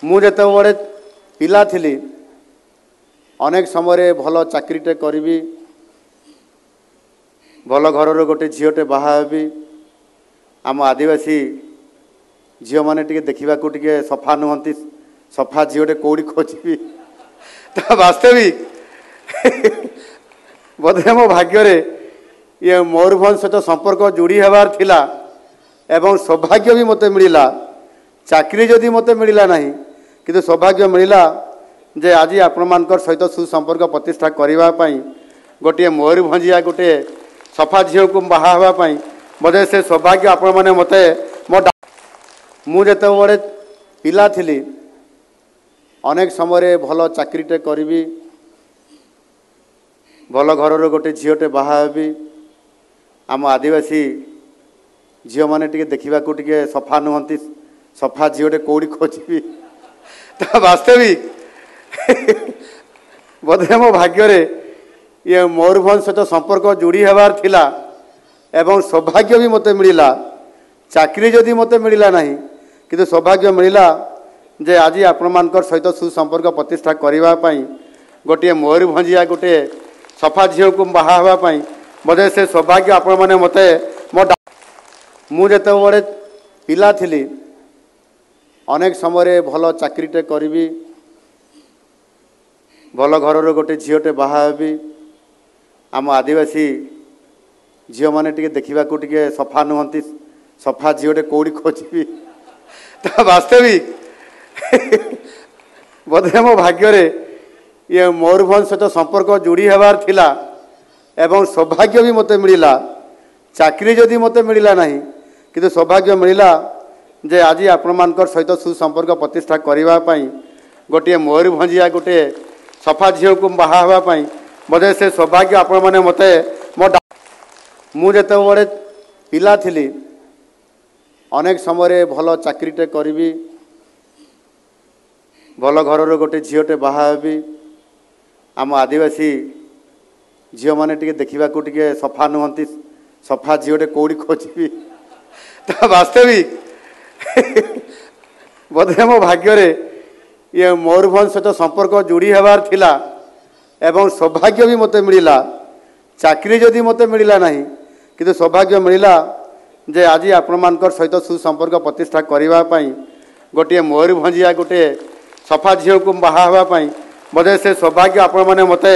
मु जेतेबेले पिला थिली अनेक समय भल चाकरीटे करी भल घर गोटे झीटे बाहाबी आम आदिवासी झील मैंने देखा सफा नुहति सफा झीटे कौड़ी खोजी तो वास्तविक बोधे मो भाग्य ये मयूरभंज सहित संपर्क जोड़ी हबार थिला एवं सौभाग्य भी मते मिला चाकरी जदि मते मिला नहीं किंतु सौभाग्य मिला जे आज आपण मानकर सहित सुसंपर्क प्रतिष्ठा करने गोटे मयूरभंजिया गोटे सफा झील को बाहावाई बोधे से सौभाग्य आपण मैंने मत मु जेतेबेले पिला थिली अनेक समय भल चाकरीटे करी भल घर गोटे झीटे बाहाबी आम आदिवासी झील मैंने देखा सफा नुहति सफा झीटे कौड़ी खोजी तो वास्तविक बोधे मो भाग्य ये मयूरभंज सहित संपर्क जोड़ी हबार थिला एवं सौभाग्य भी मते मिला चाकरी जदि मते मिला नहीं किंतु सौभाग्य मिला जे आज आपण मानकर सहित सुसंपर्क प्रतिष्ठा करने गोटे मयूरभंजिया गोटे सफा झील को बाहावाई बोधे से सौभाग्य आपण मैंने मते मु जेतेबेले पिला थिली अनेक समय भल चाकरीटे करी भल घर गोटे झीटे बाहाबी आम आदिवासी झील मैंने देखा सफा नुहति सफा झीटे कौड़ी खोजी तो वास्तविक बोधे मो भाग्य ये मयूरभंज सहित संपर्क जोड़ी हबार थिला एवं सौभाग्य भी मते मिला चाकरी जदि मते मिला नहीं किंतु सौभाग्य मिला जे आज आपण मानकर सहित सुसंपर्क प्रतिष्ठा करने गोटे मयूरभंजिया गोटे सफा झील को बाहावाई बोधे से सौभाग्य आपण मैंने मते मु जेतेबेले पिला थिली अनेक समय भल चाकरीटे करी भल घर गोटे झीटे बाहाबी आम आदिवासी झील मैंने देखा सफा नुहति सफा झीटे कौड़ी खोजी तो वास्तविक बोधे मो भाग्य ये मयूरभंज सहित संपर्क जोड़ी हबार थिला एवं सौभाग्य भी मते मिला चाकरी जदि मते मिला नहीं किंतु सौभाग्य मिला जे आज आपण मानकर सहित सुसंपर्क प्रतिष्ठा करने गोटे मयूरभंजिया गोटे सफा झील को बाहावाई बोधे से सौभाग्य आपण मैंने मते